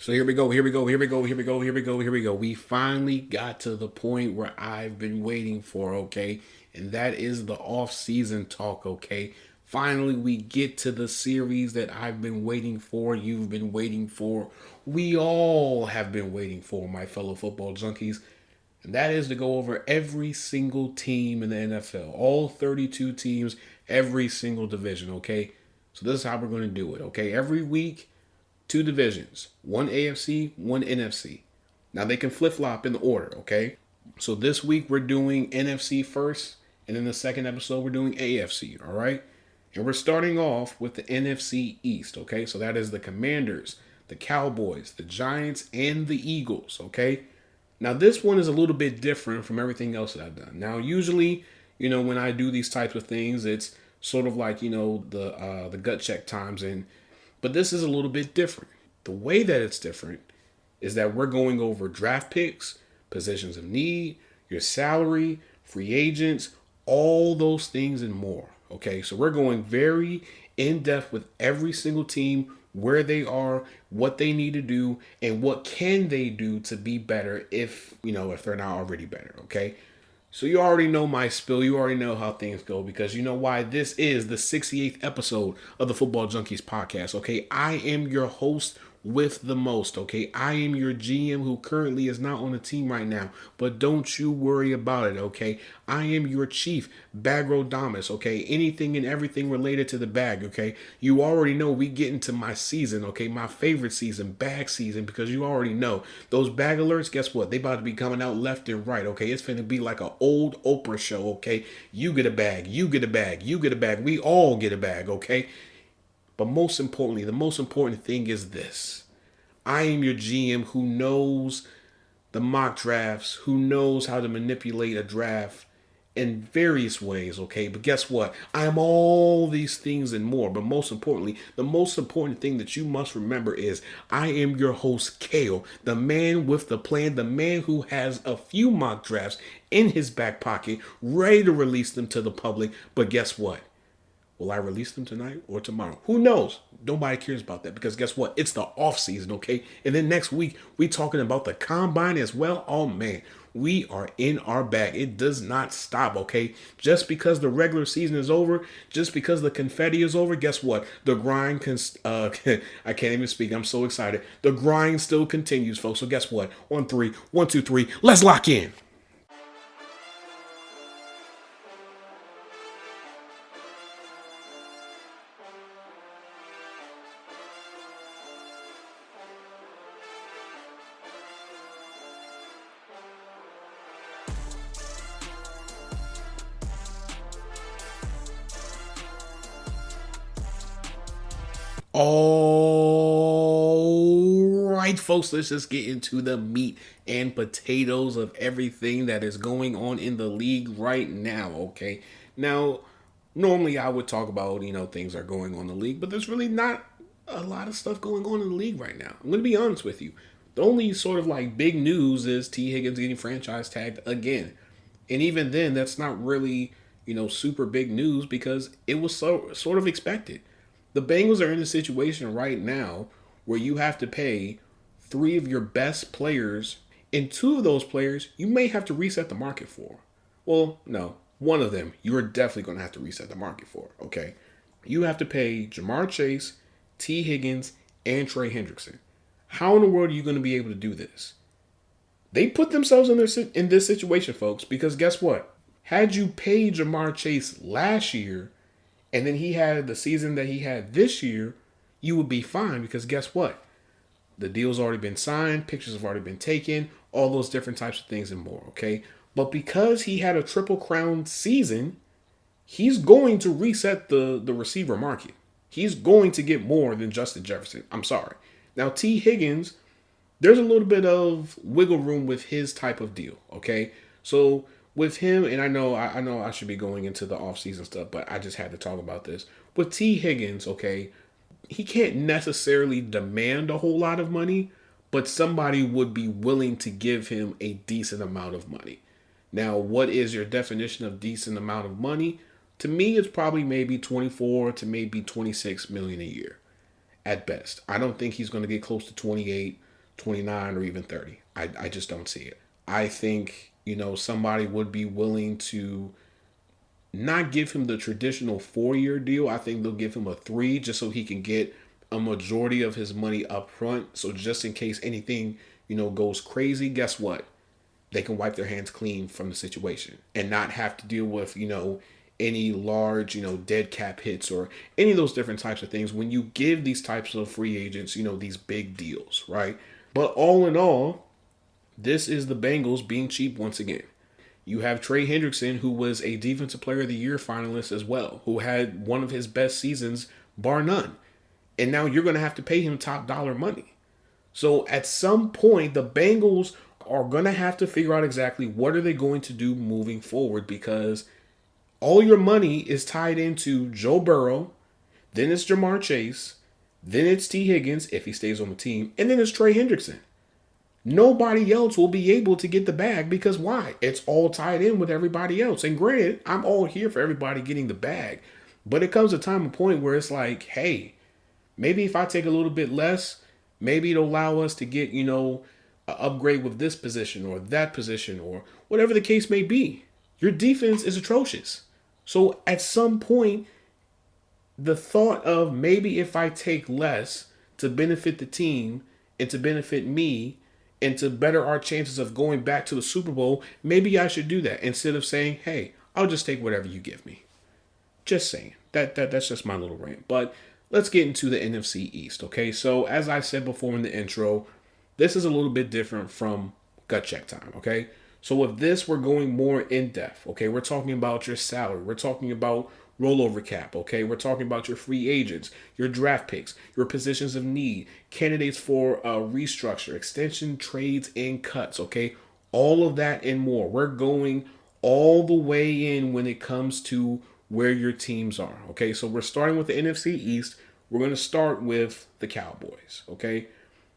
So here we go. We finally got to the point where I've been waiting for, okay? And that is the off-season talk, okay? Finally, we get to the series that I've been waiting for, you've been waiting for, we all have been waiting for, my fellow football junkies. And that is to go over every single team in the NFL, all 32 teams, every single division, okay? So this is how we're going to do it, okay? Every week, two divisions, one AFC, one NFC. Now they can flip flop in the order, okay? So this week we're doing NFC first, and in the second episode we're doing AFC, all right? And we're starting off with the NFC East, okay? So that is the Commanders, the Cowboys, the Giants, and the Eagles, okay? Now this one is a little bit different from everything else that I've done. Now usually, when I do these types of things, it's sort of like the gut check times, but this is a little bit different. The way that it's different is that we're going over draft picks, positions of need, your salary, free agents, all those things and more. Okay, so we're going very in depth with every single team, where they are, what they need to do, and what can they do to be better if they're not already better. Okay. So you already know my spill. You already know how things go because you know why this is the 68th episode of the Football Junkies podcast. Okay, I am your host with the most. Okay, I am your GM who currently is not on the team right now, but don't you worry about it. Okay, I am your chief, Bagrodamus. Okay, anything and everything related to the bag. Okay, you already know we get into my season. Okay, my favorite season, bag season, because you already know those bag alerts. Guess what? They about to be coming out left and right. Okay, it's finna be like an old Oprah show. Okay, you get a bag, you get a bag, you get a bag. We all get a bag. Okay. But most importantly, the most important thing is this. I am your GM who knows the mock drafts, who knows how to manipulate a draft in various ways, okay? But guess what? I am all these things and more. But most importantly, the most important thing that you must remember is I am your host, Kale, the man with the plan, the man who has a few mock drafts in his back pocket, ready to release them to the public. But guess what? Will I release them tonight or tomorrow? Who knows? Nobody cares about that because guess what? It's the off season, okay? And then next week, we talking about the combine as well. Oh man, we are in our bag. It does not stop, okay? Just because the regular season is over, just because the confetti is over, guess what? The grind can, I can't even speak. I'm so excited. The grind still continues, folks. So guess what? On three, 1, 2, 3, let's lock in. All right, folks, let's just get into the meat and potatoes of everything that is going on in the league right now, okay? Now, normally I would talk about, things are going on in the league, but there's really not a lot of stuff going on in the league right now. I'm going to be honest with you. The only sort of like big news is T. Higgins getting franchise tagged again. And even then, that's not really, super big news because it was sort of expected. The Bengals are in a situation right now where you have to pay three of your best players, and two of those players you may have to reset the market for. Well, no, one of them you're definitely going to have to reset the market for, okay? You have to pay Jamar Chase, T. Higgins, and Trey Hendrickson. How in the world are you going to be able to do this? They put themselves in this situation, folks, because guess what? Had you paid Jamar Chase last year, and then he had the season that he had this year, you would be fine because guess what? The deal's already been signed, pictures have already been taken, all those different types of things and more, okay? But because he had a triple crown season, he's going to reset the receiver market. He's going to get more than Justin Jefferson. I'm sorry. Now, T. Higgins, there's a little bit of wiggle room with his type of deal, okay? So with him, and I know I should be going into the offseason stuff, but I just had to talk about this. With T. Higgins, okay, he can't necessarily demand a whole lot of money, but somebody would be willing to give him a decent amount of money. Now, what is your definition of decent amount of money? To me, it's probably maybe 24 to maybe 26 million a year at best. I don't think he's going to get close to 28. 29 or even 30. I just don't see it. I think, somebody would be willing to not give him the traditional 4-year deal. I think they'll give him a 3 just so he can get a majority of his money up front. So just in case anything, goes crazy, guess what? They can wipe their hands clean from the situation and not have to deal with, any large, dead cap hits or any of those different types of things when you give these types of free agents, these big deals, right? But all in all, this is the Bengals being cheap once again. You have Trey Hendrickson, who was a Defensive Player of the Year finalist as well, who had one of his best seasons, bar none. And now you're going to have to pay him top dollar money. So at some point, the Bengals are going to have to figure out exactly what are they going to do moving forward, because all your money is tied into Joe Burrow, then it's Jamar Chase, then it's T. Higgins if he stays on the team, and then it's Trey Hendrickson. Nobody else will be able to get the bag because why? It's all tied in with everybody else. And granted, I'm all here for everybody getting the bag. But it comes a time and point where it's like, hey, maybe if I take a little bit less, maybe it'll allow us to get, an upgrade with this position or that position or whatever the case may be. Your defense is atrocious. So at some point, the thought of maybe if I take less to benefit the team and to benefit me and to better our chances of going back to the Super Bowl, maybe I should do that instead of saying, hey, I'll just take whatever you give me. Just saying. That's just my little rant. But let's get into the NFC East, okay? So as I said before in the intro, this is a little bit different from gut check time, okay? So with this, we're going more in depth, okay? We're talking about your salary. We're talking about rollover cap, okay? We're talking about your free agents, your draft picks, your positions of need, candidates for restructure, extension, trades, and cuts, okay? All of that and more. We're going all the way in when it comes to where your teams are, okay? So we're starting with the NFC East. We're going to start with the Cowboys, okay?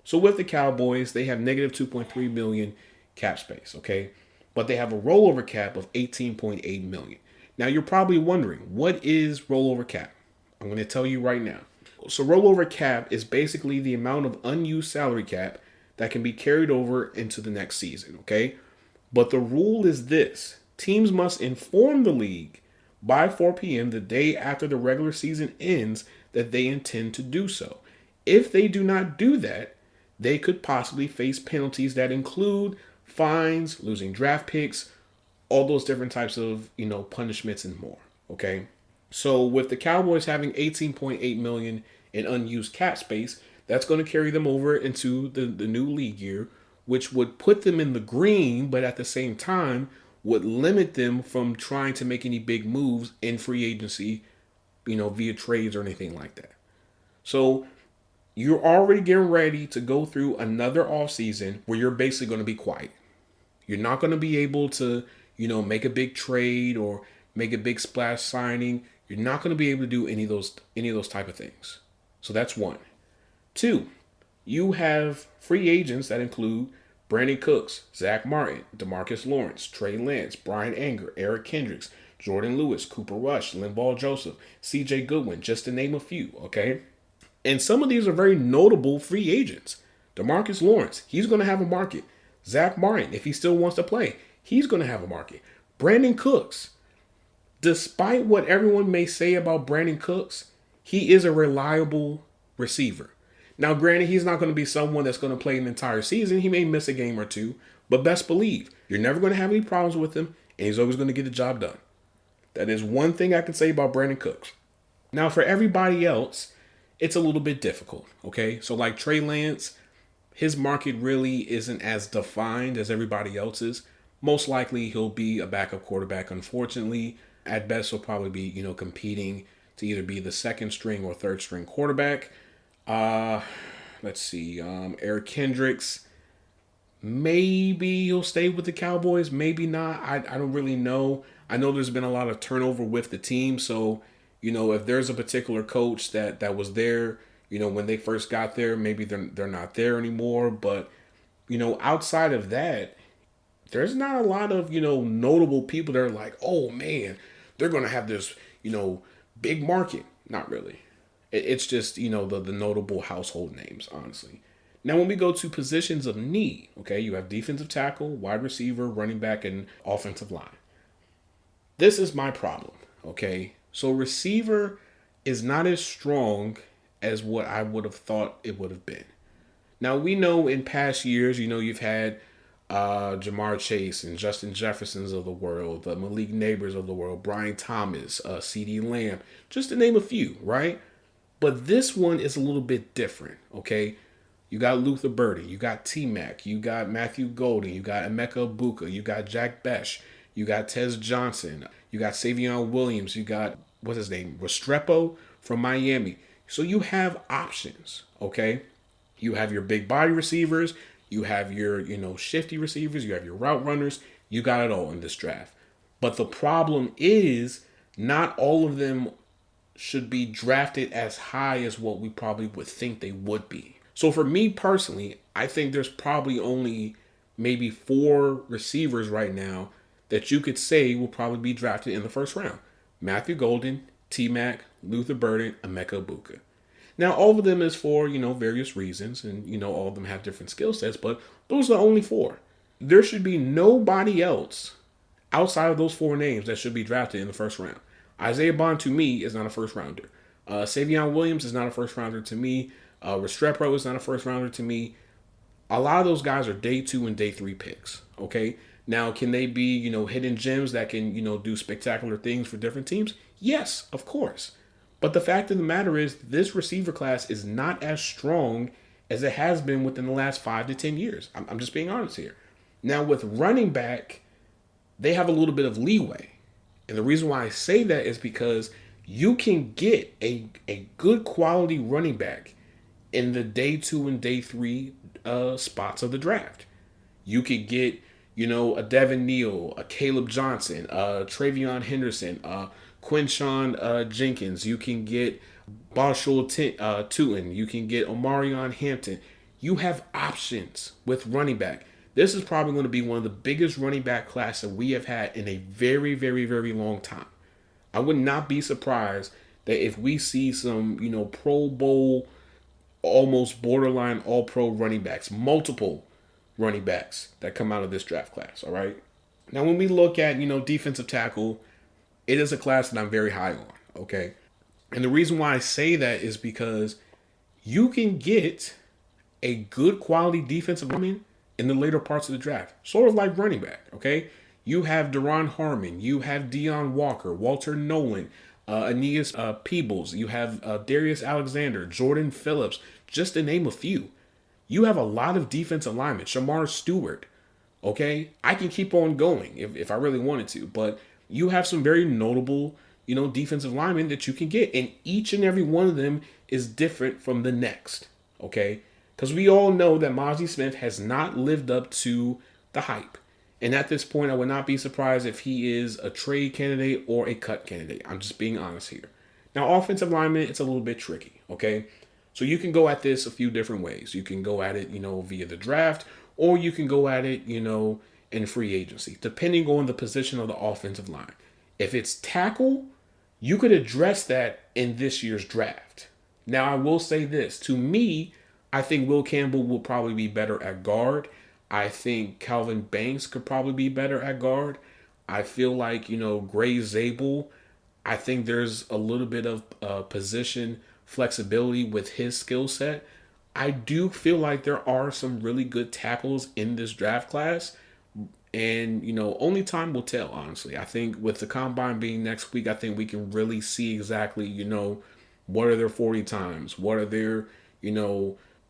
So with the Cowboys, they have negative 2.3 million cap space, okay? But they have a rollover cap of 18.8 million. Now, you're probably wondering, what is rollover cap? I'm going to tell you right now. So rollover cap is basically the amount of unused salary cap that can be carried over into the next season, okay? But the rule is this. Teams must inform the league by 4 p.m. the day after the regular season ends that they intend to do so. If they do not do that, they could possibly face penalties that include fines, losing draft picks, all those different types of, punishments and more, okay? So with the Cowboys having 18.8 million in unused cap space, that's going to carry them over into the new league year, which would put them in the green, but at the same time would limit them from trying to make any big moves in free agency, via trades or anything like that. So you're already getting ready to go through another offseason where you're basically going to be quiet. You're not going to be able to, make a big trade or make a big splash signing. You're not going to be able to do any of those type of things. So that's one. Two, you have free agents that include Brandon Cooks, Zach Martin, DeMarcus Lawrence, Trey Lance, Brian Anger, Eric Kendricks, Jordan Lewis, Cooper Rush, Linval Joseph, C.J. Goodwin, just to name a few, okay? And some of these are very notable free agents. DeMarcus Lawrence, he's going to have a market. Zach Martin, if he still wants to play, he's going to have a market. Brandon Cooks, despite what everyone may say about Brandon Cooks, he is a reliable receiver. Now, granted, he's not going to be someone that's going to play an entire season. He may miss a game or two, but best believe you're never going to have any problems with him, and he's always going to get the job done. That is one thing I can say about Brandon Cooks. Now, for everybody else, it's a little bit difficult, okay? So like Trey Lance, his market really isn't as defined as everybody else's. Most likely he'll be a backup quarterback, unfortunately. At best, he'll probably be, competing to either be the second string or third string quarterback. Let's see. Eric Kendricks, maybe he'll stay with the Cowboys, maybe not. I don't really know. I know there's been a lot of turnover with the team, so if there's a particular coach that was there, when they first got there, maybe they're not there anymore. But outside of that, there's not a lot of notable people that are like, oh man, they're gonna have this big market. Not really. It's just the notable household names, honestly. Now, when we go to positions of need, okay, you have defensive tackle, wide receiver, running back, and offensive line. This is my problem, okay? So, receiver is not as strong as what I would have thought it would have been. Now, we know in past years, you've had Jamar Chase and Justin Jeffersons of the world, the Malik Neighbors of the world, Brian Thomas, CD Lamb, just to name a few, right? But this one is a little bit different, okay? You got Luther Burden, you got T-Mac, you got Matthew Golden, you got Emeka Ibuka, you got Jack Besh, you got Tez Johnson, you got Savion Williams, you got, what's his name, Restrepo from Miami. So you have options, okay? You have your big body receivers, you have your, shifty receivers, you have your route runners, you got it all in this draft. But the problem is not all of them should be drafted as high as what we probably would think they would be. So for me personally, I think there's probably only maybe 4 receivers right now that you could say will probably be drafted in the first round. Matthew Golden, T-Mac, Luther Burden, Emeka Ibuka. Now, all of them is for, various reasons, and, all of them have different skill sets, but those are the only 4. There should be nobody else outside of those 4 names that should be drafted in the first round. Isaiah Bond, to me, is not a first rounder. Savion Williams is not a first rounder to me. Restrepo is not a first rounder to me. A lot of those guys are day 2 and day 3 picks. Okay. Now, can they be, hidden gems that can, do spectacular things for different teams? Yes, of course. But the fact of the matter is, this receiver class is not as strong as it has been within the last 5 to 10 years. I'm just being honest here. Now, with running back, they have a little bit of leeway. And the reason why I say that is because you can get a good quality running back in the day 2 and day 3 spots of the draft. You could get, a Devin Neal, a Caleb Johnson, Travion Henderson, Quinshawn Jenkins. You can get Bashul Tutin. You can get Omarion Hampton. You have options with running back. This is probably going to be one of the biggest running back classes we have had in a very, very, very long time. I would not be surprised that if we see some, Pro Bowl, almost borderline all-pro running backs, multiple running backs that come out of this draft class, all right? Now, when we look at, defensive tackle, it is a class that I'm very high on, okay? And the reason why I say that is because you can get a good quality defensive lineman in the later parts of the draft, sort of like running back, okay? You have Deron Harmon, you have Deion Walker, Walter Nolan, Aeneas Peebles, you have Darius Alexander, Jordan Phillips, just to name a few. You have a lot of defensive linemen, Shamar Stewart, okay? I can keep on going if I really wanted to, but you have some very notable, defensive linemen that you can get, and each and every one of them is different from the next, okay? Because we all know that Mozzie Smith has not lived up to the hype. And at this point, I would not be surprised if he is a trade candidate or a cut candidate. I'm just being honest here. Now, offensive lineman, it's a little bit tricky, okay? So you can go at this a few different ways. You can go at it, via the draft, or you can go at it, in free agency, depending on the position of the offensive line. If it's tackle, you could address that in this year's draft. Now, I will say this. To me, I think Will Campbell will probably be better at guard. I think Calvin Banks could probably be better at guard. I feel like, Gray Zabel, I think there's a little bit of position flexibility with his skill set. I do feel like there are some really good tackles in this draft class. And, only time will tell, honestly. I think with the combine being next week, I think we can really see exactly, what are their 40 times? What are their,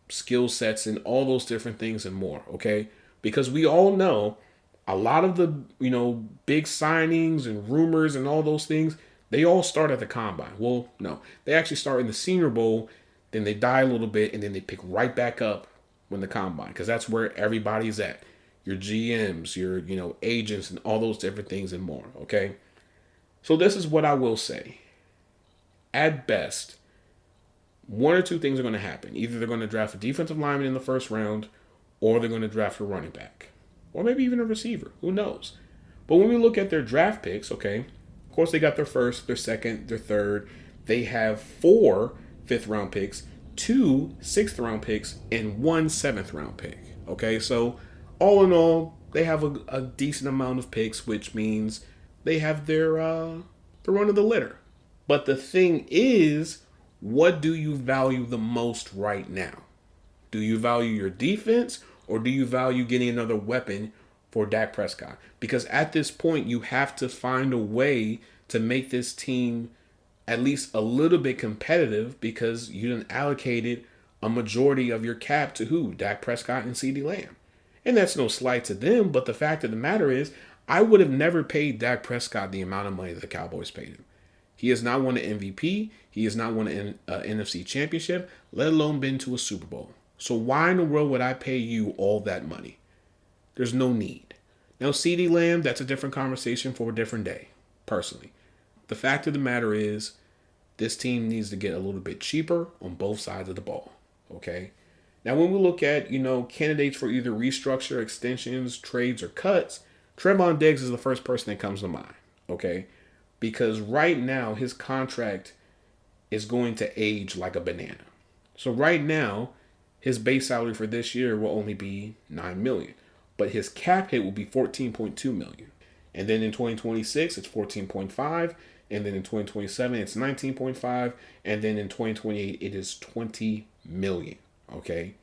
skill sets and all those different things and more, okay? Because we all know a lot of the, big signings and rumors and all those things, they all start at the combine. Well, no, they actually start in the Senior Bowl, then they die a little bit, and then they pick right back up when the combine, because that's where everybody's at. Your GMs, your, agents, and all those different things and more, okay? So this is what I will say. At best, one or two things are going to happen. Either they're going to draft a defensive lineman in the first round, or they're going to draft a running back, or maybe even a receiver. Who knows? But when we look at their draft picks, okay, of course they got their first, their second, their third. They have 4 fifth-round picks, 2 6th-round picks, and 1 7th-round pick. Okay, so all in all, they have a decent amount of picks, which means they have their the run of the litter. But the thing is, what do you value the most right now? Do you value your defense, or do you value getting another weapon for Dak Prescott? Because at this point, you have to find a way to make this team at least a little bit competitive, because you done allocated a majority of your cap to who? Dak Prescott and CeeDee Lamb. And that's no slight to them, but the fact of the matter is, I would have never paid Dak Prescott the amount of money that the Cowboys paid him. He has not won an MVP. He has not won an NFC championship, let alone been to a Super Bowl. So why in the world would I pay you all that money? There's no need. Now, CeeDee Lamb, that's a different conversation for a different day, personally. The fact of the matter is, this team needs to get a little bit cheaper on both sides of the ball, okay? Now, when we look at, candidates for either restructure, extensions, trades, or cuts, Trevon Diggs is the first person that comes to mind, okay? Because right now, his contract is going to age like a banana. So right now, his base salary for this year will only be $9 million, but his cap hit will be $14.2 million. And then in 2026, it's 14.5, and then in 2027, it's 19.5, and then in 2028, it is 20 million. Okay,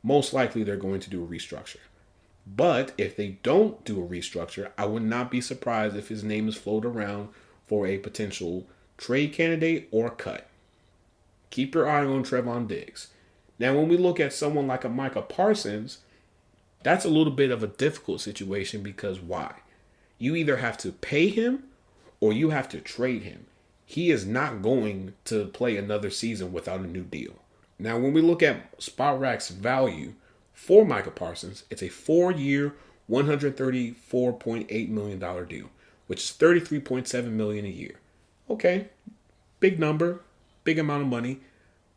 most likely they're going to do a restructure. But if they don't do a restructure, I would not be surprised if his name is floated around for a potential trade candidate or cut. Keep your eye on Trevon Diggs. Now, when we look at someone like a Micah Parsons, that's a little bit of a difficult situation, because why? You either have to pay him or you have to trade him. He is not going to play another season without a new deal. Now, when we look at SpotRack's value for Micah Parsons, it's a 4-year, $134.8 million deal, which is $33.7 million a year. Okay, big number, big amount of money.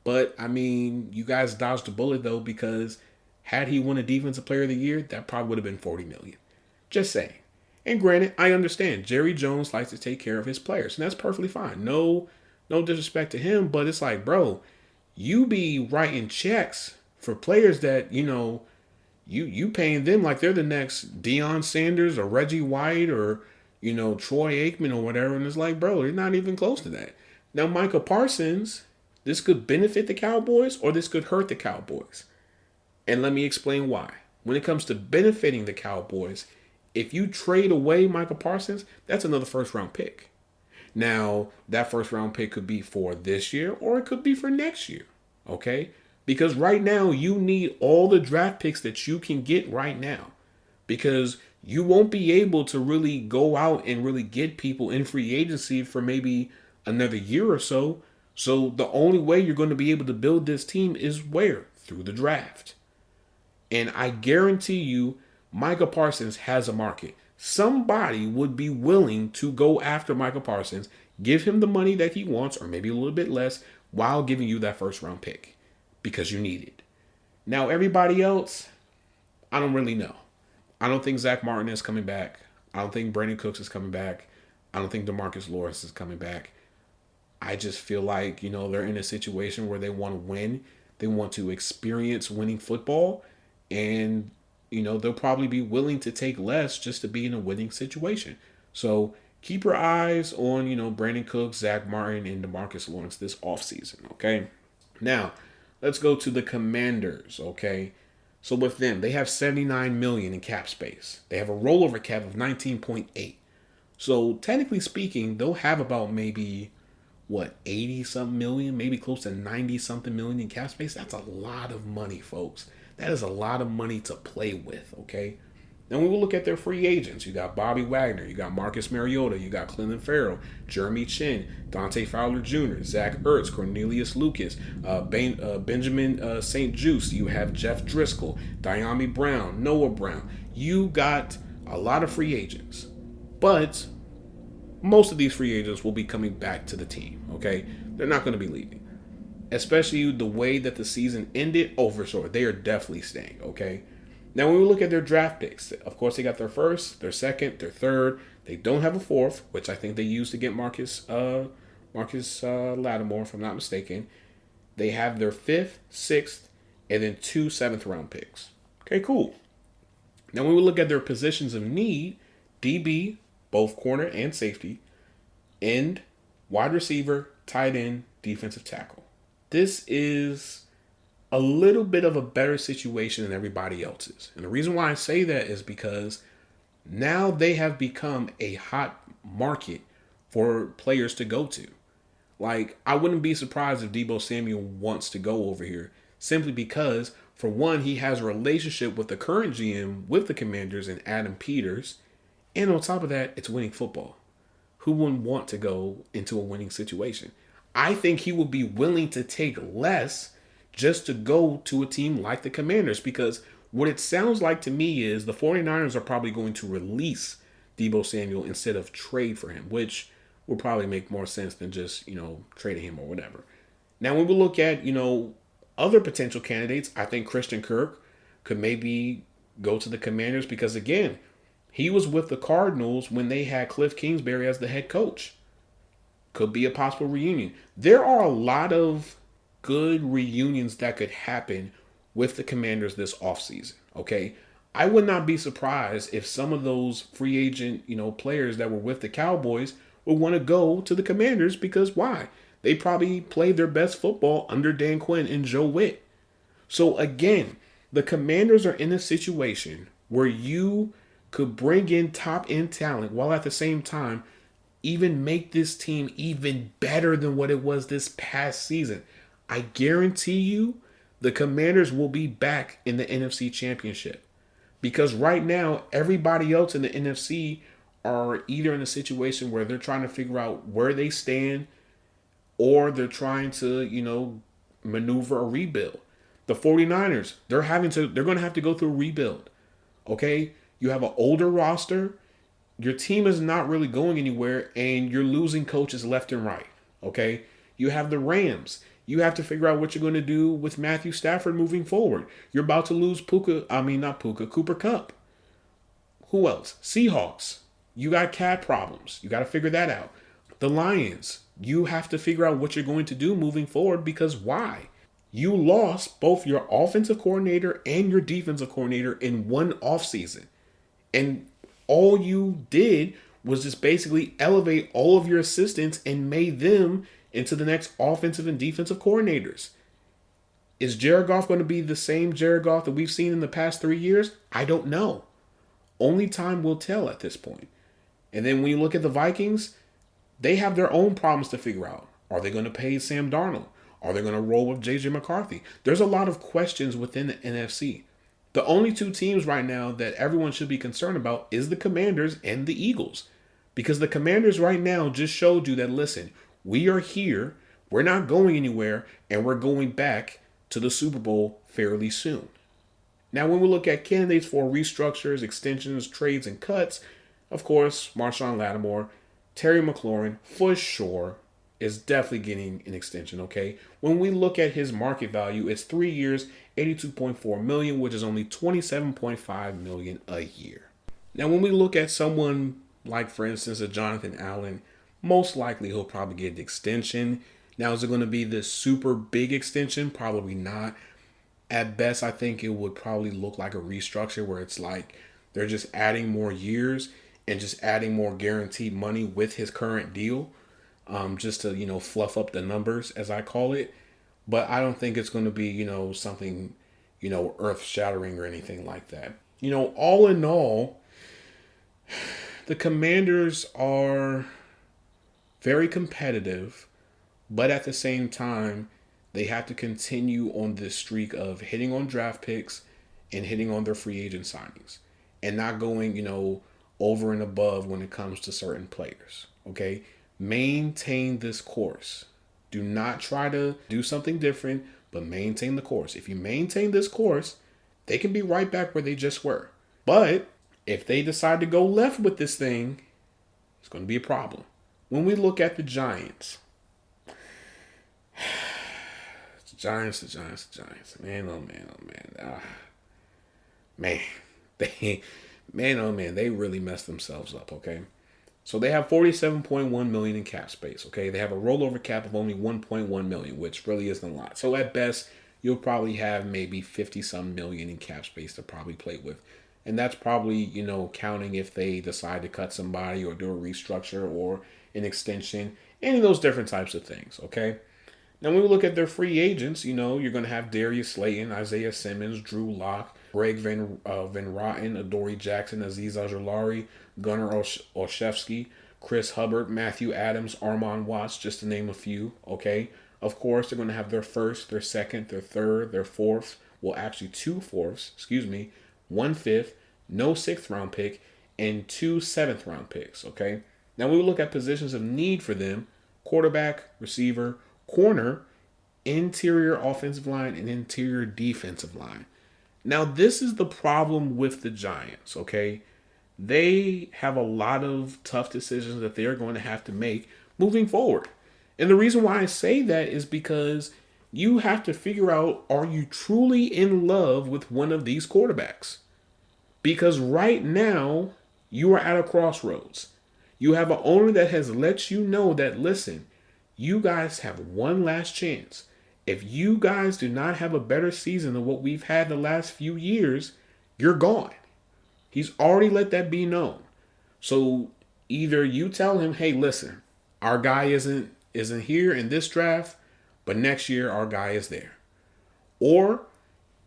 But, I mean, you guys dodged a bullet, though, because had he won a Defensive Player of the Year, that probably would have been $40 million. Just saying. And granted, I understand Jerry Jones likes to take care of his players, and that's perfectly fine. No disrespect to him, but it's like, bro, you be writing checks for players that, you paying them like they're the next Deion Sanders or Reggie White or, Troy Aikman or whatever. And it's like, bro, they're not even close to that. Now, Micah Parsons, this could benefit the Cowboys or this could hurt the Cowboys. And let me explain why. When it comes to benefiting the Cowboys, if you trade away Micah Parsons, that's another first-round pick. Now, that first-round pick could be for this year or it could be for next year, okay? Because right now, you need all the draft picks that you can get right now, because you won't be able to really go out and really get people in free agency for maybe another year or so. So the only way you're going to be able to build this team is where? Through the draft. And I guarantee you, Micah Parsons has a market. Somebody would be willing to go after Micah Parsons, give him the money that he wants, or maybe a little bit less, while giving you that first-round pick, because you need it. Now, everybody else, I don't really know. I don't think Zach Martin is coming back. I don't think Brandon Cooks is coming back. I don't think DeMarcus Lawrence is coming back. I just feel like, they're in a situation where they want to win. They want to experience winning football. And, they'll probably be willing to take less just to be in a winning situation. So keep your eyes on, Brandon Cooks, Zach Martin, and DeMarcus Lawrence this offseason, okay? Now, let's go to the Commanders, okay? So with them, they have $79 million in cap space. They have a rollover cap of 19.8. So technically speaking, they'll have about maybe 80-something million, maybe close to 90-something million in cap space. That's a lot of money, folks. That is a lot of money to play with, okay? Now, when we look at their free agents, you got Bobby Wagner, you got Marcus Mariota, you got Clelin Ferrell, Jeremy Chin, Dante Fowler Jr., Zach Ertz, Cornelius Lucas, Benjamin St. Juste, you have Jeff Driscoll, Diami Brown, Noah Brown. You got a lot of free agents, but most of these free agents will be coming back to the team, okay? They're not going to be leaving. Especially the way that the season ended, sure, they are definitely staying, okay? Now, when we look at their draft picks, of course, they got their first, their second, their third. They don't have a fourth, which I think they used to get Marcus Lattimore, if I'm not mistaken. They have their 5th, 6th, and then 2 7th-round picks. Okay, cool. Now, when we look at their positions of need, DB, both corner and safety, end, wide receiver, tight end, defensive tackle. This is a little bit of a better situation than everybody else's. And the reason why I say that is because now they have become a hot market for players to go to. Like, I wouldn't be surprised if Deebo Samuel wants to go over here simply because, for one, he has a relationship with the current GM with the Commanders and Adam Peters. And on top of that, it's winning football. Who wouldn't want to go into a winning situation? I think he would be willing to take less just to go to a team like the Commanders, because what it sounds like to me is the 49ers are probably going to release Deebo Samuel instead of trade for him, which will probably make more sense than just, trading him or whatever. Now, when we look at, other potential candidates, I think Christian Kirk could maybe go to the Commanders because, again, he was with the Cardinals when they had Cliff Kingsbury as the head coach. Could be a possible reunion. There are a lot of good reunions that could happen with the Commanders this offseason, okay? I would not be surprised if some of those free agent, players that were with the Cowboys would want to go to the Commanders because why? They probably played their best football under Dan Quinn and Joe Witt. So again, the Commanders are in a situation where you could bring in top-end talent while at the same time even make this team even better than what it was this past season. I guarantee you the Commanders will be back in the NFC Championship. Because right now, everybody else in the NFC are either in a situation where they're trying to figure out where they stand or they're trying to, maneuver a rebuild. The 49ers, they're going to have to go through a rebuild. Okay? You have an older roster. Your team is not really going anywhere, and you're losing coaches left and right. Okay? You have the Rams. You have to figure out what you're going to do with Matthew Stafford moving forward. You're about to lose Cooper Kupp. Who else? Seahawks. You got cap problems. You got to figure that out. The Lions. You have to figure out what you're going to do moving forward because why? You lost both your offensive coordinator and your defensive coordinator in one offseason. And all you did was just basically elevate all of your assistants and made them into the next offensive and defensive coordinators. Is Jared Goff going to be the same Jared Goff that we've seen in the past 3 years? I don't know. Only time will tell at this point. And then when you look at the Vikings, they have their own problems to figure out. Are they going to pay Sam Darnold? Are they going to roll with J.J. McCarthy? There's a lot of questions within the NFC. The only two teams right now that everyone should be concerned about is the Commanders and the Eagles. Because the Commanders right now just showed you that, listen, we are here, we're not going anywhere, and we're going back to the Super Bowl fairly soon. Now, when we look at candidates for restructures, extensions, trades, and cuts, of course, Marshawn Lattimore, Terry McLaurin, for sure, is definitely getting an extension, okay? When we look at his market value, it's 3 years, $82.4 million, which is only $27.5 million a year. Now, when we look at someone like, for instance, a Jonathan Allen, most likely he'll probably get an extension. Now, is it going to be this super big extension? Probably not. At best, I think it would probably look like a restructure where it's like they're just adding more years and just adding more guaranteed money with his current deal, just to, fluff up the numbers, as I call it. But I don't think it's going to be, something, earth-shattering or anything like that. All in all, the Commanders are very competitive, but at the same time, they have to continue on this streak of hitting on draft picks and hitting on their free agent signings and not going, over and above when it comes to certain players. Okay? Maintain this course. Do not try to do something different, but maintain the course. If you maintain this course, they can be right back where they just were. But if they decide to go left with this thing, it's going to be a problem. When we look at the Giants, the Giants. Man, oh man, oh man. Man, they really messed themselves up, okay? So they have 47.1 million in cap space. Okay, they have a rollover cap of only 1.1 million, which really isn't a lot. So at best, you'll probably have maybe 50 some million in cap space to probably play with. And that's probably, counting if they decide to cut somebody or do a restructure or an extension, any of those different types of things. Okay. Now, when we look at their free agents, you're going to have Darius Slayton, Isaiah Simmons, Drew Lock, Greg Van Rotten, Adoree Jackson, Aziz Ojulari, Gunnar Olszewski, Chris Hubbard, Matthew Adams, Armon Watts, just to name a few. Okay. Of course, they're going to have their first, their second, their third, their fourth. Well, actually, two fourths, 1/5, no sixth round pick, and two seventh round picks. Okay. Now, we look at positions of need for them: quarterback, receiver, corner, interior offensive line, and interior defensive line. Now, this is the problem with the Giants, okay? They have a lot of tough decisions that they're going to have to make moving forward. And the reason why I say that is because you have to figure out, are you truly in love with one of these quarterbacks? Because right now, you are at a crossroads. You have an owner that has let you know that, listen, you guys have one last chance. If you guys do not have a better season than what we've had the last few years, you're gone. He's already let that be known. So either you tell him, hey, listen, our guy isn't here in this draft, but next year our guy is there. Or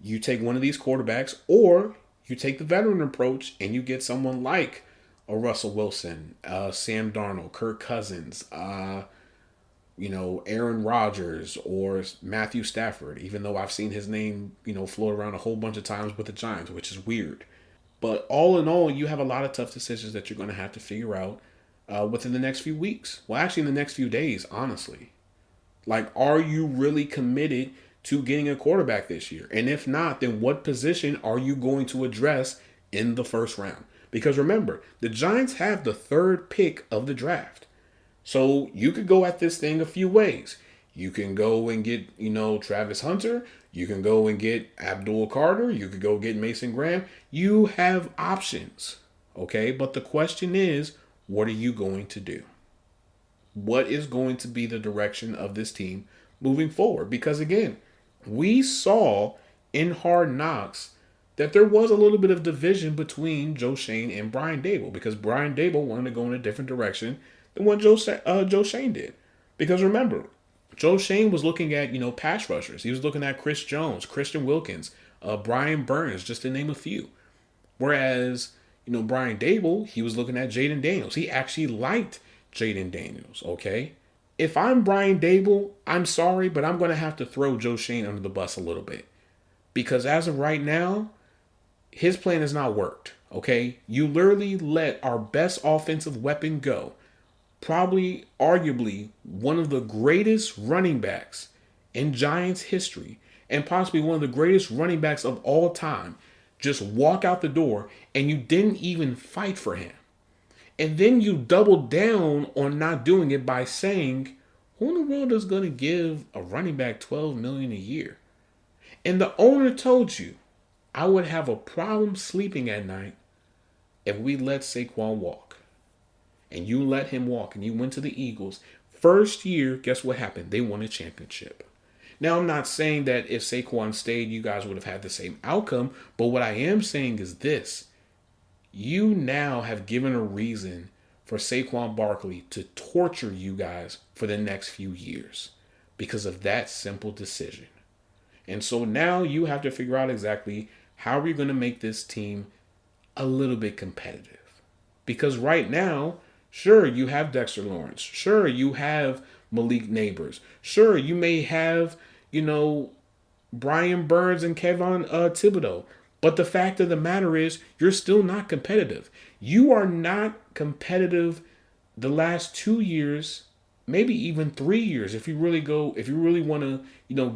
you take one of these quarterbacks, or you take the veteran approach and you get someone like a Russell Wilson, Sam Darnold, Kirk Cousins, Aaron Rodgers or Matthew Stafford, even though I've seen his name, float around a whole bunch of times with the Giants, which is weird. But all in all, you have a lot of tough decisions that you're going to have to figure out within the next few weeks. Well, actually, in the next few days, honestly. Like, are you really committed to getting a quarterback this year? And if not, then what position are you going to address in the first round? Because remember, the Giants have the third pick of the draft. So you could go at this thing a few ways. You can go and get, Travis Hunter. You can go and get Abdul Carter. You could go get Mason Graham. You have options, okay? But the question is, what are you going to do? What is going to be the direction of this team moving forward? Because again, we saw in Hard Knocks that there was a little bit of division between Joe Schoen and Brian Daboll, because Brian Daboll wanted to go in a different direction than what Joe Schoen did. Because remember, Joe Schoen was looking at, pass rushers. He was looking at Chris Jones, Christian Wilkins, Brian Burns, just to name a few. Whereas, Brian Daboll, he was looking at Jaden Daniels. He actually liked Jaden Daniels, okay? If I'm Brian Daboll, I'm sorry, but I'm going to have to throw Joe Schoen under the bus a little bit. Because as of right now, his plan has not worked, okay? You literally let our best offensive weapon go. Probably, arguably, one of the greatest running backs in Giants history, and possibly one of the greatest running backs of all time, just walk out the door, and you didn't even fight for him. And then you doubled down on not doing it by saying, who in the world is going to give a running back $12 million a year? And the owner told you, I would have a problem sleeping at night if we let Saquon walk. And you let him walk, and you went to the Eagles. First year, guess what happened? They won a championship. Now, I'm not saying that if Saquon stayed, you guys would have had the same outcome. But what I am saying is this. You now have given a reason for Saquon Barkley to torture you guys for the next few years because of that simple decision. And so now you have to figure out exactly how are you going to make this team a little bit competitive. Because right now, sure, you have Dexter Lawrence. Sure, you have Malik Neighbors. Sure, you may have, Brian Burns and Kevon Thibodeau. But the fact of the matter is, you're still not competitive. You are not competitive the last 2 years, maybe even 3 years. If you really want to,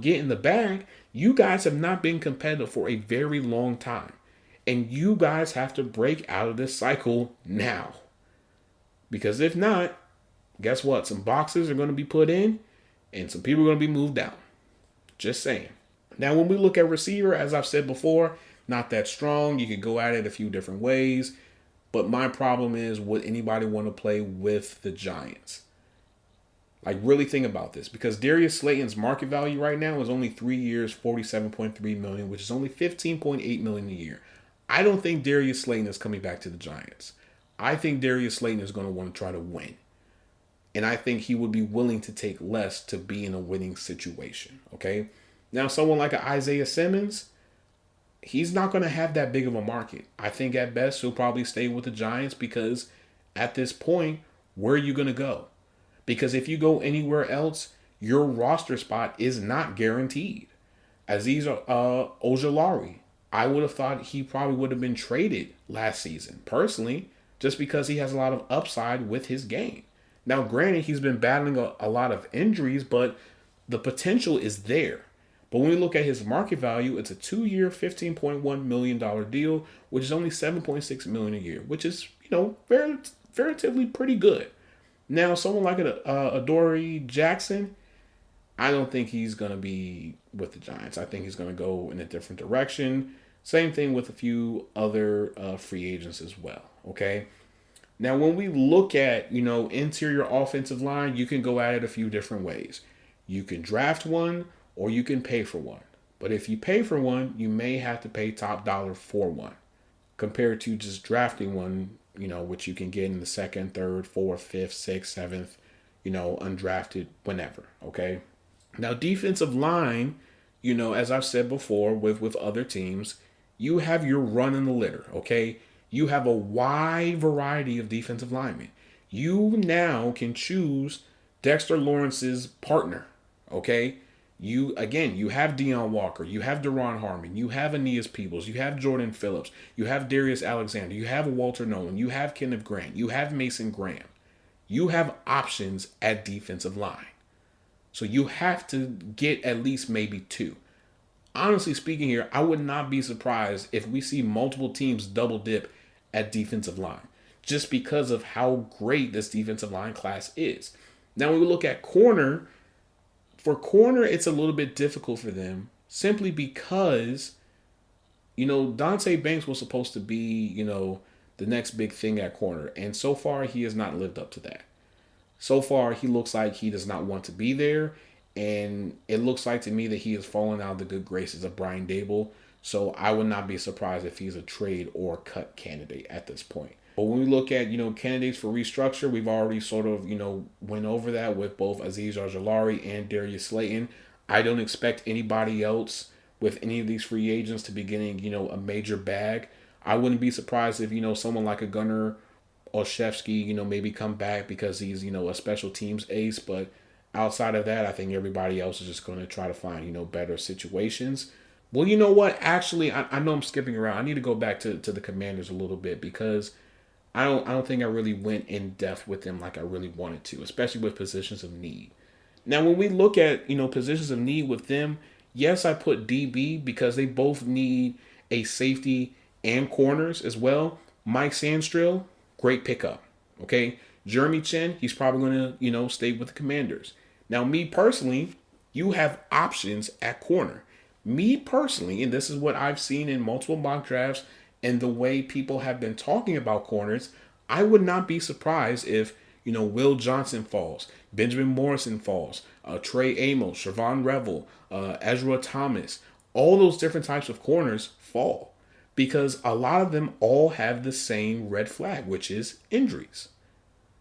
get in the bag, you guys have not been competitive for a very long time. And you guys have to break out of this cycle now. Because if not, guess what? Some boxes are going to be put in and some people are going to be moved out. Just saying. Now, when we look at receiver, as I've said before, not that strong. You could go at it a few different ways. But my problem is, would anybody want to play with the Giants? Like, really think about this, because Darius Slayton's market value right now is only 3 years, 47.3 million, which is only 15.8 million a year. I don't think Darius Slayton is coming back to the Giants. I think Darius Slayton is going to want to try to win. And I think he would be willing to take less to be in a winning situation. Okay. Now, someone like an Isaiah Simmons, he's not going to have that big of a market. I think at best he'll probably stay with the Giants, because at this point, where are you going to go? Because if you go anywhere else, your roster spot is not guaranteed. Azeez Ojulari, I would have thought he probably would have been traded last season, personally, just because he has a lot of upside with his game. Now, granted, he's been battling a lot of injuries, but the potential is there. But when we look at his market value, it's a 2-year, $15.1 million deal, which is only $7.6 million a year, which is, relatively pretty good. Now, someone like Adoree Jackson, I don't think he's going to be with the Giants. I think he's going to go in a different direction. Same thing with a few other free agents as well, okay? Now, when we look at, interior offensive line, you can go at it a few different ways. You can draft one, or you can pay for one. But if you pay for one, you may have to pay top dollar for one, compared to just drafting one, which you can get in the second, third, fourth, fifth, sixth, seventh, undrafted, whenever, okay? Now, defensive line, as I've said before with other teams, you have your run in the litter, okay? You have a wide variety of defensive linemen. You now can choose Dexter Lawrence's partner, okay? You have Deion Walker, you have Deron Harmon, you have Aeneas Peebles, you have Jordan Phillips, you have Darius Alexander, you have Walter Nolan, you have Kenneth Grant, you have Mason Graham. You have options at defensive line. So you have to get at least maybe two. Honestly speaking here, I would not be surprised if we see multiple teams double dip at defensive line, just because of how great this defensive line class is. Now, when we look at corner, for corner, it's a little bit difficult for them, simply because, Dante Banks was supposed to be, the next big thing at corner. And so far, he has not lived up to that. So far, he looks like he does not want to be there. And it looks like to me that he has fallen out of the good graces of Brian Daboll. So I would not be surprised if he's a trade or cut candidate at this point. But when we look at, candidates for restructure, we've already sort of, went over that with both Azeez Ojulari and Darius Slayton. I don't expect anybody else with any of these free agents to be getting, a major bag. I wouldn't be surprised if, someone like a Gunnar Olszewski, maybe come back because he's, a special teams ace. But outside of that, I think everybody else is just going to try to find, better situations. Well, you know what? Actually, I know I'm skipping around. I need to go back to the Commanders a little bit, because I don't think I really went in depth with them like I really wanted to, especially with positions of need. Now, when we look at, positions of need with them, yes, I put DB because they both need a safety and corners as well. Mike Sandstrill, great pickup. Okay. Jeremy Chin, he's probably going to, stay with the Commanders. Now, me personally, you have options at corner. Me personally, and this is what I've seen in multiple mock drafts and the way people have been talking about corners, I would not be surprised if, Will Johnson falls, Benjamin Morrison falls, Trey Amos, Shavon Revel, Ezra Thomas, all those different types of corners fall, because a lot of them all have the same red flag, which is injuries.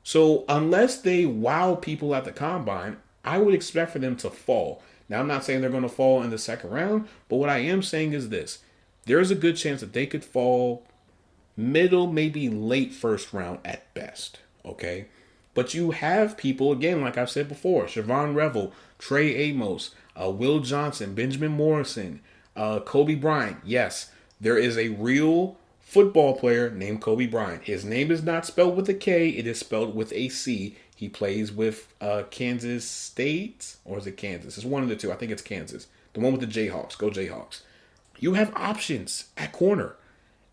So unless they wow people at the combine, I would expect for them to fall. Now, I'm not saying they're going to fall in the second round, but what I am saying is this. There's a good chance that they could fall middle, maybe late first round at best, okay? But you have people, again, like I've said before, Shavon Revel, Trey Amos, Will Johnson, Benjamin Morrison, Kobe Bryant. Yes, there is a real football player named Kobe Bryant. His name is not spelled with a K. It is spelled with a C. He plays with Kansas State, or is it Kansas? It's one of the two. I think it's Kansas. The one with the Jayhawks. Go Jayhawks. You have options at corner.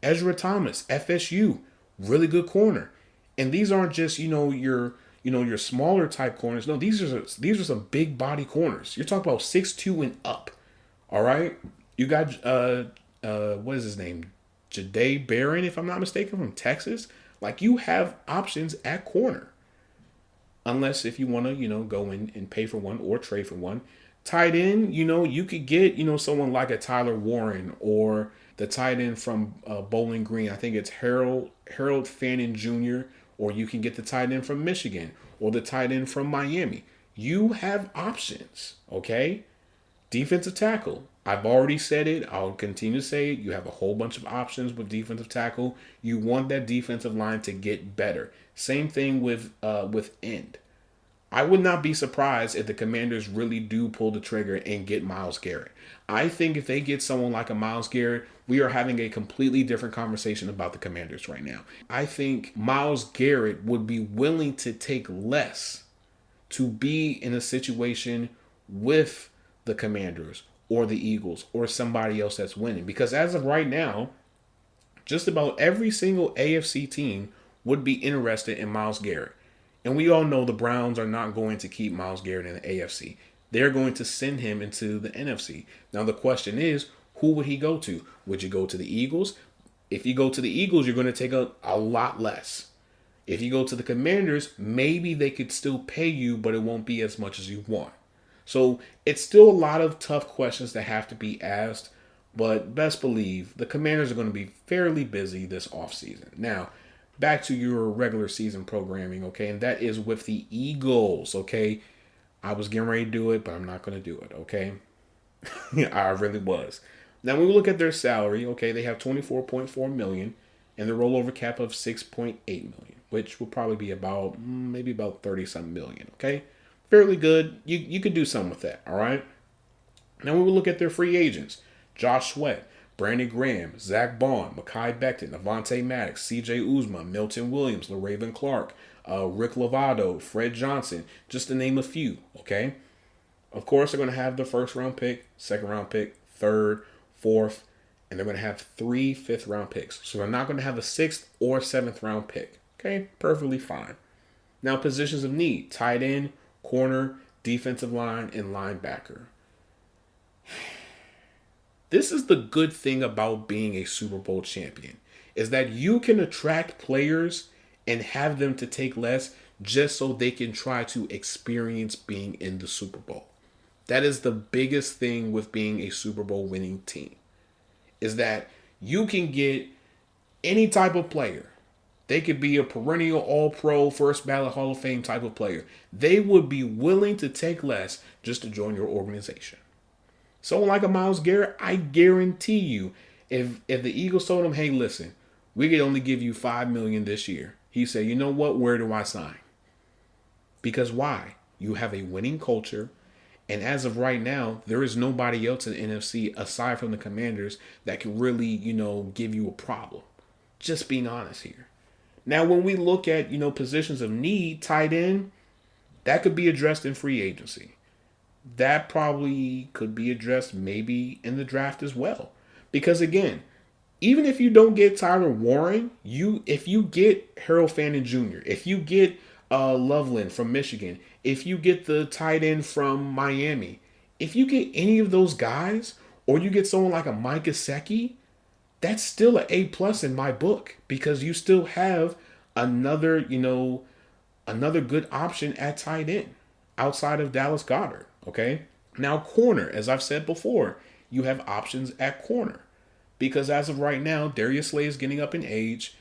Ezra Thomas, FSU, really good corner. And these aren't just, your smaller type corners. No, these are some big body corners. You're talking about 6'2" and up. All right? You got what is his name? Jahdae Barron, if I'm not mistaken, from Texas. Like, you have options at corner. Unless if you want to, go in and pay for one or trade for one. Tight end, you could get, someone like a Tyler Warren or the tight end from Bowling Green. I think it's Harold Fannin Jr. Or you can get the tight end from Michigan or the tight end from Miami. You have options, okay? Defensive tackle. I've already said it. I'll continue to say it. You have a whole bunch of options with defensive tackle. You want that defensive line to get better. Same thing with end. I would not be surprised if the Commanders really do pull the trigger and get Myles Garrett. I think if they get someone like a Myles Garrett, we are having a completely different conversation about the Commanders right now. I think Myles Garrett would be willing to take less to be in a situation with the Commanders or the Eagles or somebody else that's winning. Because as of right now, just about every single AFC team would be interested in Myles Garrett. And we all know the Browns are not going to keep Myles Garrett in the AFC. They're going to send him into the NFC. Now the question is, who would he go to? Would you go to the Eagles? If you go to the Eagles, you're going to take a lot less. If you go to the Commanders, maybe they could still pay you, but it won't be as much as you want. So it's still a lot of tough questions that have to be asked. But best believe the Commanders are going to be fairly busy this offseason. Now, back to your regular season programming, okay? And that is with the Eagles, okay? I was getting ready to do it, but I'm not going to do it, okay? I really was. Now, when we look at their salary, okay, they have $24.4 million and the rollover cap of $6.8 million, which will probably be about, maybe about 30-something million, okay? Fairly good. You could do something with that, all right? Now, when we look at their free agents, Josh Sweat, Brandon Graham, Zach Bond, Mekhi Becton, Avonte Maddox, C.J. Uzma, Milton Williams, LaRaven Clark, Rick Lovato, Fred Johnson, just to name a few, okay? Of course, they're going to have the first-round pick, second-round pick, third, fourth, and they're going to have 3 fifth-round picks. So they're not going to have a 6th or 7th-round pick, okay? Perfectly fine. Now, positions of need, tight end, corner, defensive line, and linebacker. This is the good thing about being a Super Bowl champion, is that you can attract players and have them to take less just so they can try to experience being in the Super Bowl. That is the biggest thing with being a Super Bowl winning team, is that you can get any type of player. They could be a perennial all-pro, first ballot Hall of Fame type of player. They would be willing to take less just to join your organization. Someone like a Myles Garrett, I guarantee you, if the Eagles told him, hey, listen, we could only give you $5 million this year, he said, you know what, where do I sign? Because why? You have a winning culture, and as of right now, there is nobody else in the NFC aside from the Commanders that can really, give you a problem. Just being honest here. Now, when we look at, positions of need, tight end, that could be addressed in free agency. That probably could be addressed maybe in the draft as well. Because again, even if you don't get Tyler Warren, if you get Harold Fannin Jr., if you get Loveland from Michigan, if you get the tight end from Miami, if you get any of those guys, or you get someone like a Mike Gesicki, that's still an A+ in my book, because you still have another good option at tight end outside of Dallas Goedert. Okay. Now, corner, as I've said before, you have options at corner, because as of right now, Darius Slay is getting up in age,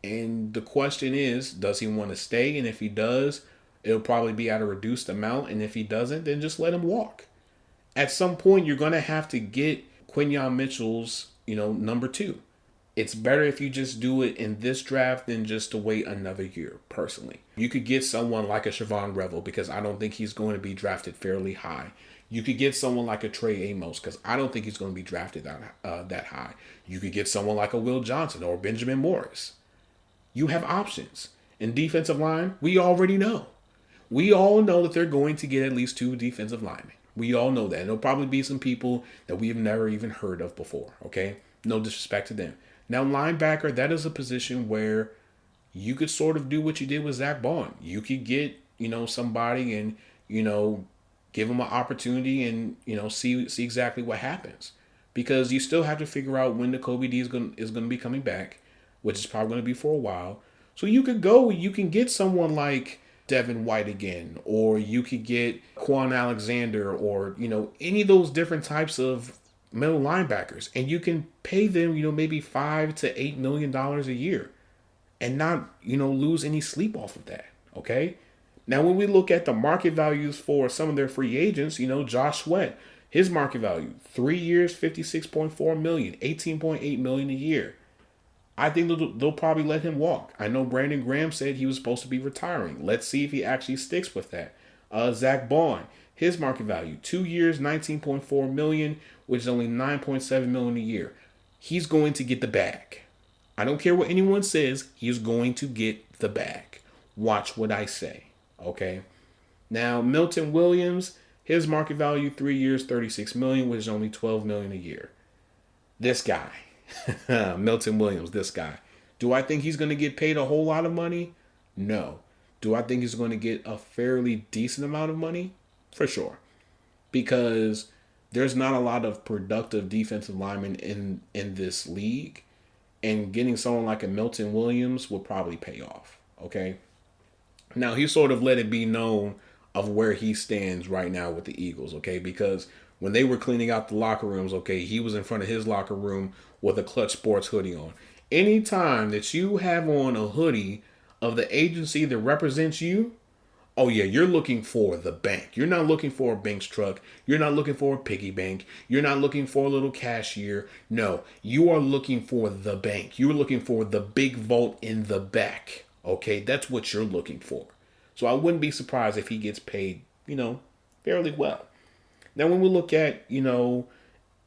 and the question is, does he want to stay? And if he does, it'll probably be at a reduced amount, and if he doesn't, then just let him walk. At some point, you're going to have to get Quinyon Mitchell's, number 2. It's better if you just do it in this draft than just to wait another year, personally. You could get someone like a Siobhan Revel, because I don't think he's going to be drafted fairly high. You could get someone like a Trey Amos, because I don't think he's going to be drafted that high. You could get someone like a Will Johnson or Benjamin Morris. You have options. In defensive line, we already know. We all know that they're going to get at least 2 defensive linemen. We all know that. And there'll probably be some people that we've never even heard of before, okay? No disrespect to them. Now, linebacker, that is a position where you could sort of do what you did with Zach Bond. You could get, somebody and, give them an opportunity and, see exactly what happens. Because you still have to figure out when the Kobe D is going to be coming back, which is probably going to be for a while. So you can get someone like Devin White again, or you could get Quan Alexander, or, any of those different types of middle linebackers, and you can pay them, maybe $5 to $8 million a year and not, lose any sleep off of that. Okay. Now, when we look at the market values for some of their free agents, Josh Sweat, his market value, 3 years, 56.4 million, 18.8 million a year. I think they'll probably let him walk. I know Brandon Graham said he was supposed to be retiring. Let's see if he actually sticks with that. Zach Bond, his market value, 2 years, 19.4 million, which is only 9.7 million a year. He's going to get the bag. I don't care what anyone says. He's going to get the bag. Watch what I say. Okay. Now, Milton Williams, his market value, 3 years, 36 million, which is only 12 million a year. This guy. Milton Williams, this guy. Do I think he's going to get paid a whole lot of money? No. Do I think he's going to get a fairly decent amount of money? For sure. Because there's not a lot of productive defensive linemen in this league. And getting someone like a Milton Williams will probably pay off. Okay? Now, he sort of let it be known of where he stands right now with the Eagles. Okay? Because when they were cleaning out the locker rooms, okay, he was in front of his locker room with a Clutch Sports hoodie on. Anytime that you have on a hoodie of the agency that represents you, oh yeah, you're looking for the bank. You're not looking for a Banks truck. You're not looking for a piggy bank. You're not looking for a little cashier. No, you are looking for the bank. You're looking for the big vault in the back. Okay, that's what you're looking for. So I wouldn't be surprised if he gets paid, fairly well. Now, when we look at,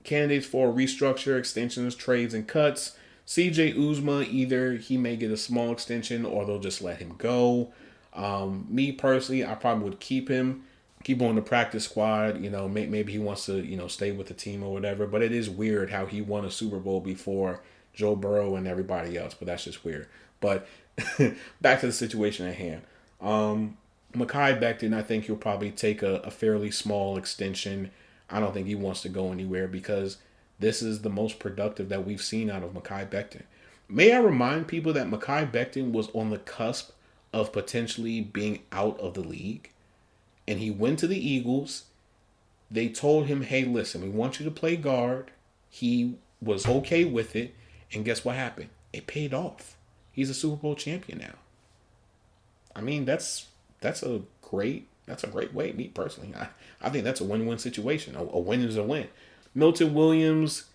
candidates for restructure, extensions, trades, and cuts, CJ Uzma, either he may get a small extension or they'll just let him go. Me personally, I probably would keep him on the practice squad. Maybe he wants to, stay with the team or whatever. But it is weird how he won a Super Bowl before Joe Burrow and everybody else. But that's just weird. But back to the situation at hand. Mekhi Becton, I think he'll probably take a fairly small extension. I don't think he wants to go anywhere because this is the most productive that we've seen out of Mekhi Becton. May I remind people that Mekhi Becton was on the cusp of potentially being out of the league, and he went to the Eagles. They told him, hey, listen, we want you to play guard. He was okay with it, and guess what happened? It paid off. He's a Super Bowl champion now. I mean, that's a great way. Me personally, I think that's a win-win situation. A win is a win. Milton Williams,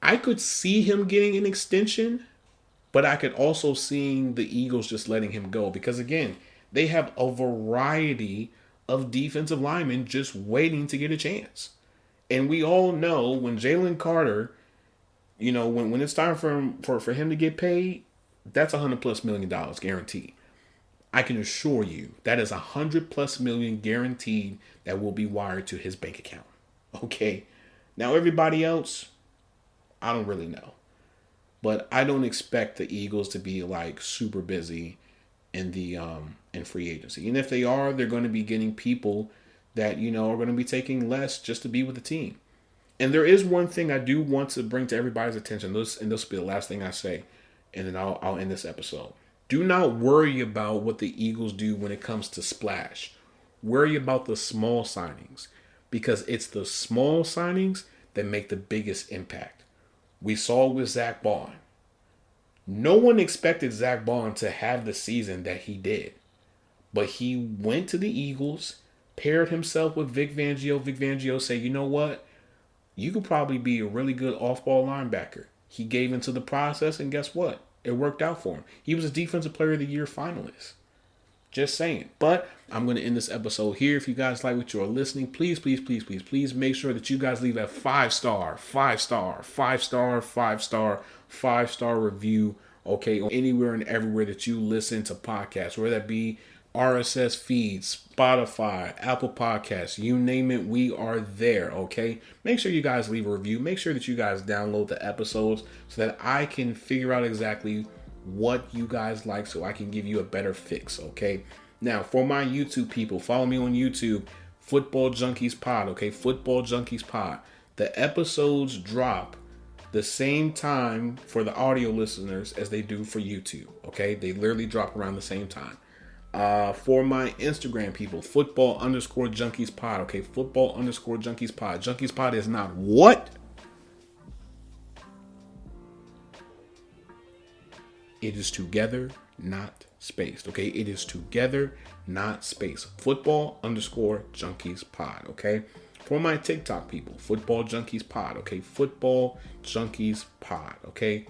I could see him getting an extension, but I could also see the Eagles just letting him go because, again, they have a variety of defensive linemen just waiting to get a chance. And we all know when Jalen Carter, when it's time for him to get paid, that's $100+ million guaranteed. I can assure you that is $100+ million guaranteed that will be wired to his bank account. Okay. Now everybody else, I don't really know. But I don't expect the Eagles to be like super busy in the in free agency. And if they are, they're going to be getting people that, are going to be taking less just to be with the team. And there is one thing I do want to bring to everybody's attention. This will be the last thing I say, and then I'll end this episode. Do not worry about what the Eagles do when it comes to splash. Worry about the small signings because it's the small signings that make the biggest impact. We saw with Zach Bond. No one expected Zach Bond to have the season that he did. But he went to the Eagles, paired himself with Vic Fangio. Vic Fangio said, you know what? You could probably be a really good off-ball linebacker. He gave into the process, and guess what? It worked out for him. He was a Defensive Player of the Year finalist. Just saying. But I'm going to end this episode here. If you guys like what you're listening, please make sure that you guys leave a 5-star review, okay, on anywhere and everywhere that you listen to podcasts, whether that be RSS feeds, Spotify, Apple Podcasts, you name it, we are there, okay? Make sure you guys leave a review. Make sure that you guys download the episodes so that I can figure out exactly what you guys like so I can give you a better fix, okay? Now, for my YouTube people, follow me on YouTube, Football Junkies Pod, okay? Football Junkies Pod. The episodes drop the same time for the audio listeners as they do for YouTube. Okay, they literally drop around the same time. For my Instagram people, football_junkies pod. Okay, football_junkies pod. Junkies pod is not what? It is together, not spaced. Okay, it is together, not spaced. Football_junkies pod. Okay. For my TikTok people, football junkies pod. Okay, football junkies pod. Okay.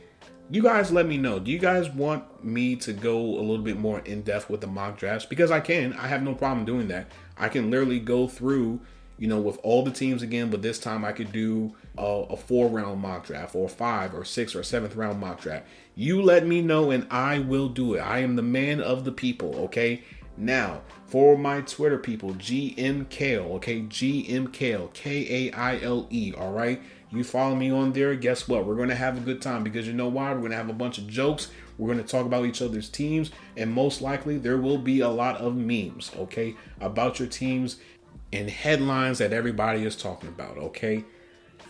You guys let me know. Do you guys want me to go a little bit more in depth with the mock drafts? Because I can. I have no problem doing that. I can literally go through, with all the teams again, but this time I could do a 4-round mock draft or 5 or 6 or 7th round mock draft. You let me know and I will do it. I am the man of the people, okay? Now, for my Twitter people, GM Kale, okay? GM Kale, Kaile, all right? You follow me on there, guess what? We're going to have a good time because you know why? We're going to have a bunch of jokes. We're going to talk about each other's teams, and most likely there will be a lot of memes, okay, about your teams and headlines that everybody is talking about, okay?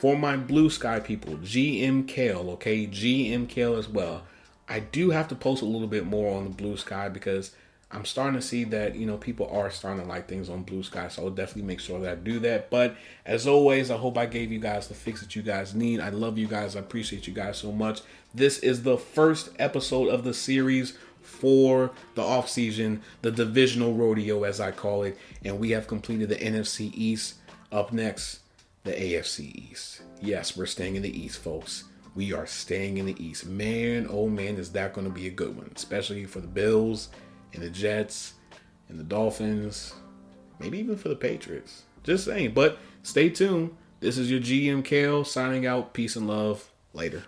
For my Blue Sky people, GM Kale, okay? GM Kale as well. I do have to post a little bit more on the Blue Sky because I'm starting to see that, people are starting to like things on Blue Sky. So I'll definitely make sure that I do that. But as always, I hope I gave you guys the fix that you guys need. I love you guys. I appreciate you guys so much. This is the first episode of the series for the offseason, the divisional rodeo, as I call it. And we have completed the NFC East. Up next, the AFC East. Yes, we're staying in the East, folks. We are staying in the East. Man, oh man, is that going to be a good one, especially for the Bills and the Jets and the Dolphins, maybe even for the Patriots. Just saying. But stay tuned. This is your GM Kale signing out. Peace and love. Later.